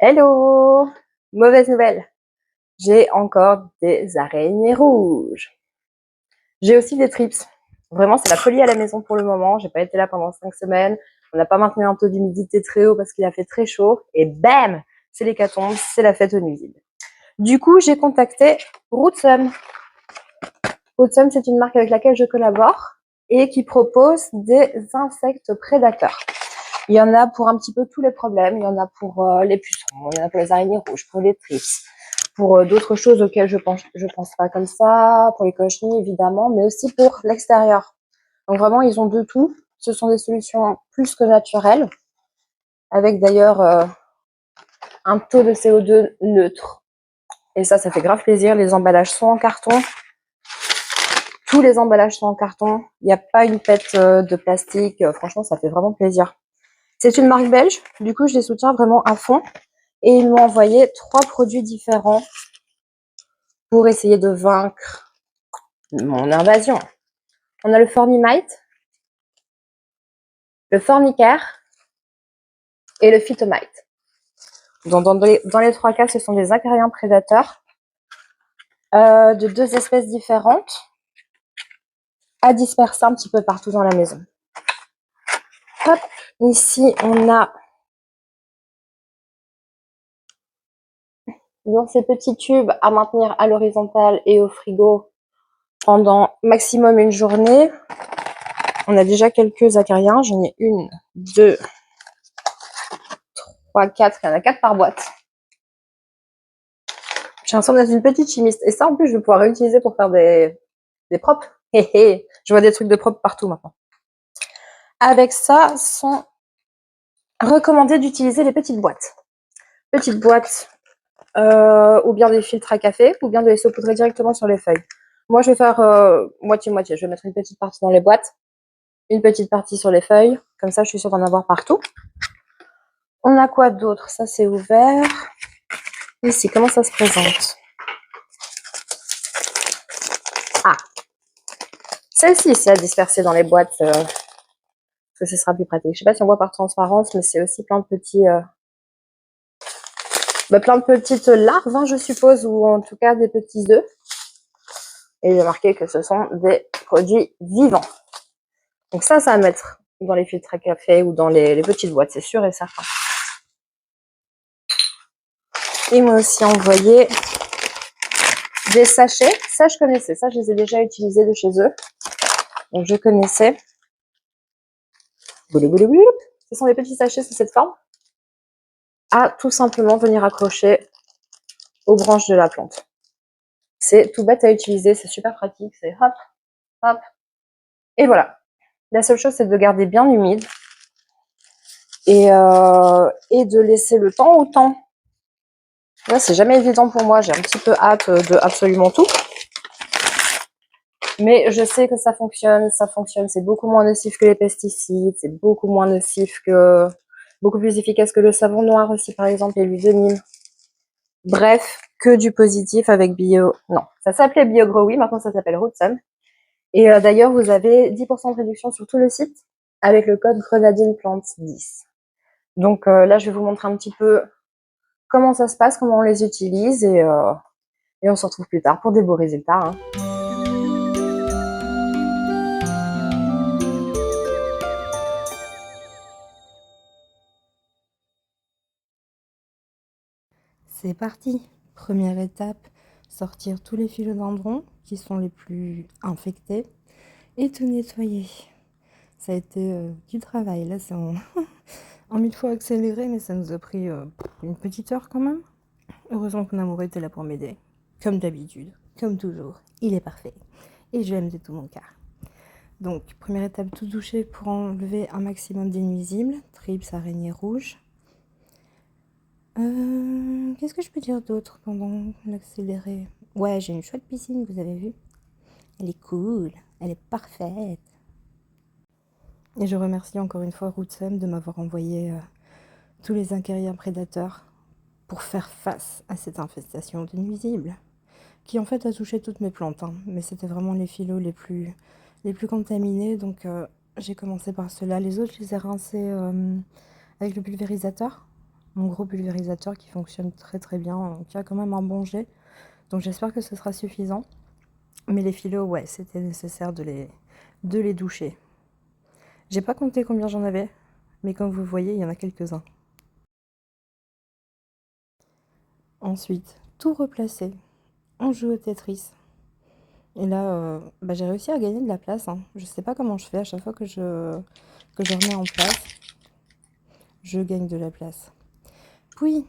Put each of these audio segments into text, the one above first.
Hello! Mauvaise nouvelle, j'ai encore des araignées rouges. J'ai aussi des trips. Vraiment, c'est la folie à la maison pour le moment. J'ai pas été là pendant 5 semaines. On n'a pas maintenu un taux d'humidité très haut parce qu'il a fait très chaud. Et bam! C'est l'hécatombe, c'est la fête aux nuisibles. Du coup, j'ai contacté Rootsum. Rootsum, c'est une marque avec laquelle je collabore et qui propose des insectes prédateurs. Il y en a pour un petit peu tous les problèmes. Il y en a pour les pucerons, il y en a pour les araignées rouges, pour les trips, pour d'autres choses auxquelles je pense pas comme ça, pour les cochenilles évidemment, mais aussi pour l'extérieur. Donc vraiment, ils ont de tout. Ce sont des solutions plus que naturelles, avec d'ailleurs un taux de CO2 neutre. Et ça fait grave plaisir. Les emballages sont en carton. Tous les emballages sont en carton. Il n'y a pas une pète de plastique. Franchement, ça fait vraiment plaisir. C'est une marque belge. Du coup, je les soutiens vraiment à fond. Et ils m'ont envoyé 3 produits différents pour essayer de vaincre mon invasion. On a le Fornimite, le Fornicare et le Phytomite. Dans les 3 cas, ce sont des acariens prédateurs de 2 espèces différentes à disperser un petit peu partout dans la maison. Hop, ici, on a dans ces petits tubes à maintenir à l'horizontale et au frigo pendant maximum une journée. On a déjà quelques acariens. J'en ai 1, 2, 3, 4. Il y en a 4 par boîte. J'ai l'impression d'être une petite chimiste. Et ça, en plus, je vais pouvoir réutiliser pour faire des props. Je vois des trucs de propres partout maintenant. Avec ça, sont recommandés d'utiliser les petites boîtes. Petites boîtes, ou bien des filtres à café, ou bien de les saupoudrer directement sur les feuilles. Moi, je vais faire moitié-moitié. Je vais mettre une petite partie dans les boîtes, une petite partie sur les feuilles. Comme ça, je suis sûre d'en avoir partout. On a quoi d'autre? Ça, c'est ouvert. Ici, comment ça se présente? Ah, celle-ci, c'est à disperser dans les boîtes, parce que ce sera plus pratique. Je sais pas si on voit par transparence, mais c'est aussi plein de petits, plein de petites larves, hein, je suppose, ou en tout cas des petits œufs. Et j'ai marqué que ce sont des produits vivants. Donc ça à mettre dans les filtres à café ou dans les petites boîtes, c'est sûr et certain. Ils m'ont aussi envoyé des sachets. Ça, je connaissais. Ça, je les ai déjà utilisés de chez eux. Donc, je connaissais. Ce sont des petits sachets sous cette forme. À tout simplement venir accrocher aux branches de la plante. C'est tout bête à utiliser. C'est super pratique. C'est hop, hop. Et voilà. La seule chose, c'est de garder bien humide. Et de laisser le temps au temps. Là, c'est jamais évident pour moi. J'ai un petit peu hâte de absolument tout. Mais je sais que ça fonctionne. C'est beaucoup moins nocif que les pesticides. C'est beaucoup moins nocif que... beaucoup plus efficace que le savon noir aussi, par exemple, et l'huile de Nîmes. Bref, que du positif avec Bio... Non, ça s'appelait BioGrow, maintenant ça s'appelle Rootsum. Et d'ailleurs, vous avez 10% de réduction sur tout le site avec le code Grenadine Plante 10. Donc là, je vais vous montrer un petit peu comment ça se passe, comment on les utilise et on se retrouve plus tard pour des beaux résultats. Hein. C'est parti. Première étape, sortir tous les philodendrons qui sont les plus infectés et tout nettoyer. Ça a été du travail. Là, c'est en 1000 fois accéléré, mais ça nous a pris une petite heure quand même. Heureusement que mon amour était là pour m'aider. Comme d'habitude, comme toujours, il est parfait. Et je l'aime de tout mon cœur. Donc, première étape, tout toucher pour enlever un maximum des nuisibles, trips, araignées rouges. Qu'est-ce que je peux dire d'autre pendant l'accéléré? Ouais, j'ai une chouette piscine, vous avez vu? Elle est cool, elle est parfaite. Et je remercie encore une fois Rootsum de m'avoir envoyé tous les acariens prédateurs pour faire face à cette infestation de nuisibles, qui en fait a touché toutes mes plantes, hein, mais c'était vraiment les phylos les plus contaminés, donc j'ai commencé par ceux-là. Les autres, je les ai rincés avec le pulvérisateur. mon gros pulvérisateur qui fonctionne très très bien, qui a quand même un bon jet. Donc j'espère que ce sera suffisant. Mais les filos, ouais, c'était nécessaire de les doucher. J'ai pas compté combien j'en avais, mais comme vous voyez, il y en a quelques-uns. Ensuite, tout replacer. On joue au Tetris. Et là, j'ai réussi à gagner de la place, hein. Je sais pas comment je fais à chaque fois que je remets en place. Je gagne de la place. Puis,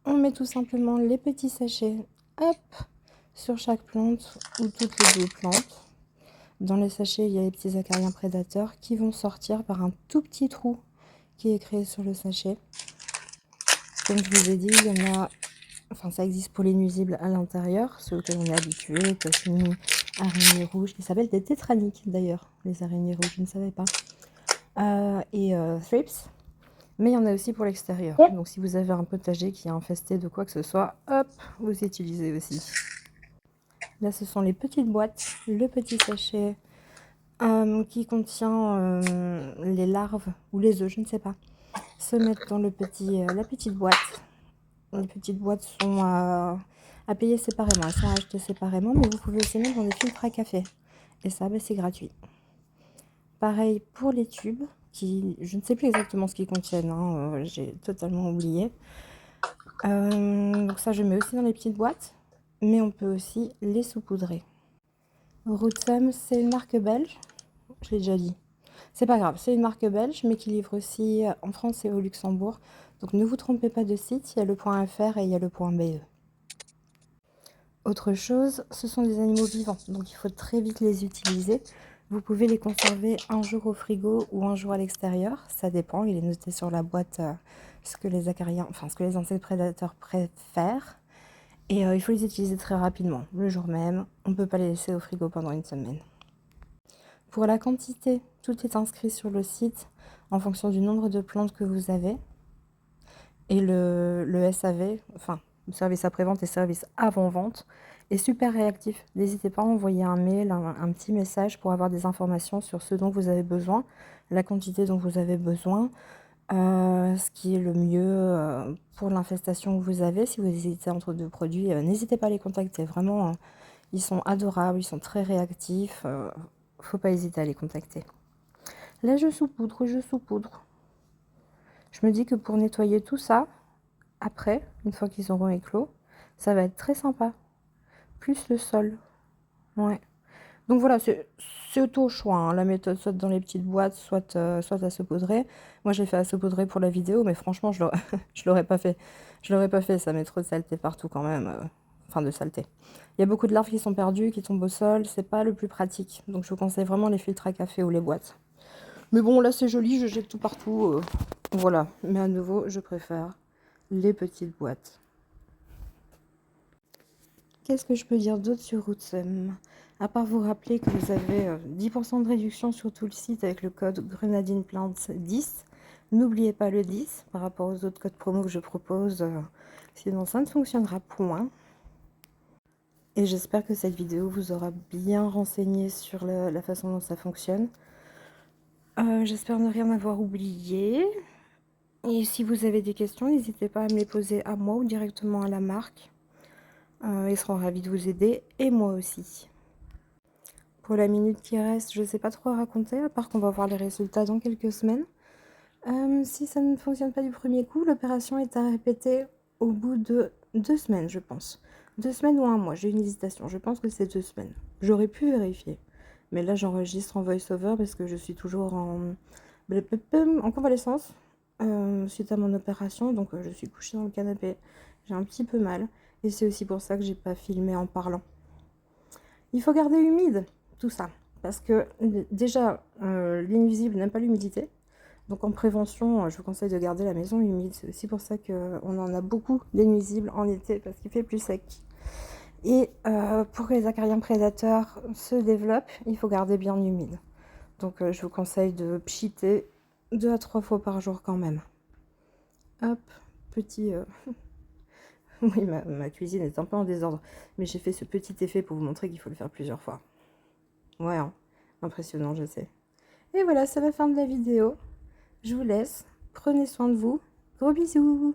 on met tout simplement les petits sachets, hop, sur chaque plante ou toutes les deux plantes. Dans les sachets, il y a les petits acariens prédateurs qui vont sortir par un tout petit trou qui est créé sur le sachet. Comme je vous ai dit, il y en a, enfin ça existe pour les nuisibles à l'intérieur, ceux auxquels on est habitué, cochenilles, araignées rouges, qui s'appellent des tétraniques d'ailleurs, les araignées rouges, je ne savais pas, et thrips. Mais il y en a aussi pour l'extérieur. Donc si vous avez un potager qui est infesté de quoi que ce soit, hop, vous utilisez aussi. Là, ce sont les petites boîtes, le petit sachet qui contient les larves ou les œufs, je ne sais pas, se mettent dans la petite boîte. Les petites boîtes sont à payer séparément, elles sont à acheter séparément, mais vous pouvez aussi mettre dans des filtres à café. Et ça, c'est gratuit. Pareil pour les tubes, qui, je ne sais plus exactement ce qu'ils contiennent, hein, j'ai totalement oublié. Donc ça, je mets aussi dans les petites boîtes, mais on peut aussi les saupoudrer. Rootsum, c'est une marque belge, je l'ai déjà dit. C'est pas grave, c'est une marque belge, mais qui livre aussi en France et au Luxembourg. Donc ne vous trompez pas de site, il y a le .fr et il y a le .be. Autre chose, ce sont des animaux vivants, donc il faut très vite les utiliser. Vous pouvez les conserver un jour au frigo ou un jour à l'extérieur, ça dépend, il est noté sur la boîte ce que les acariens, enfin ce que les insectes prédateurs préfèrent. Et il faut les utiliser très rapidement, le jour même, on ne peut pas les laisser au frigo pendant une semaine. Pour la quantité, tout est inscrit sur le site en fonction du nombre de plantes que vous avez. Et le SAV, enfin le service après-vente et service avant-vente, est super réactif. N'hésitez pas à envoyer un mail, un petit message pour avoir des informations sur ce dont vous avez besoin, la quantité dont vous avez besoin, ce qui est le mieux pour l'infestation que vous avez. Si vous hésitez entre deux produits, n'hésitez pas à les contacter. Vraiment, ils sont adorables, ils sont très réactifs. Faut pas hésiter à les contacter. Là, je saupoudre. Je me dis que pour nettoyer tout ça, après, une fois qu'ils auront éclos, ça va être très sympa. Plus le sol. Ouais. Donc voilà, c'est au choix, hein, la méthode, soit dans les petites boîtes, soit à saupoudrer. Moi, j'ai fait à saupoudrer pour la vidéo, mais franchement, je l'aurais pas fait. Je l'aurais pas fait, ça met trop de saleté partout quand même. Enfin, de saleté. Il y a beaucoup de larves qui sont perdues, qui tombent au sol. C'est pas le plus pratique. Donc, je vous conseille vraiment les filtres à café ou les boîtes. Mais bon, là, c'est joli, je jette tout partout. Voilà. Mais à nouveau, je préfère les petites boîtes. Qu'est-ce que je peux dire d'autre sur Rootsum? À part vous rappeler que vous avez 10% de réduction sur tout le site avec le code GrenadinePlants10. N'oubliez pas le 10 par rapport aux autres codes promo que je propose, sinon ça ne fonctionnera point. Et j'espère que cette vidéo vous aura bien renseigné sur la façon dont ça fonctionne. J'espère ne rien avoir oublié. Et si vous avez des questions, n'hésitez pas à me les poser à moi ou directement à la marque. Ils seront ravis de vous aider, et moi aussi. Pour la minute qui reste, je ne sais pas trop raconter, à part qu'on va voir les résultats dans quelques semaines. Si ça ne fonctionne pas du premier coup, l'opération est à répéter au bout de 2 semaines, je pense. 2 semaines ou un mois, j'ai une hésitation. Je pense que c'est 2 semaines. J'aurais pu vérifier. Mais là, j'enregistre en voice-over parce que je suis toujours en convalescence suite à mon opération. Donc, je suis couchée dans le canapé. J'ai un petit peu mal. Et c'est aussi pour ça que j'ai pas filmé en parlant. Il faut garder humide tout ça. Parce que déjà, les nuisibles n'aiment pas l'humidité. Donc en prévention, je vous conseille de garder la maison humide. C'est aussi pour ça qu'on en a beaucoup des nuisibles en été, parce qu'il fait plus sec. Et pour que les acariens prédateurs se développent, il faut garder bien humide. Donc je vous conseille de pchiter 2 à 3 fois par jour quand même. Hop, petit... Oui, ma cuisine est un peu en désordre, mais j'ai fait ce petit effet pour vous montrer qu'il faut le faire plusieurs fois. Ouais, hein, impressionnant, je sais. Et voilà, c'est la fin de la vidéo. Je vous laisse. Prenez soin de vous. Gros bisous.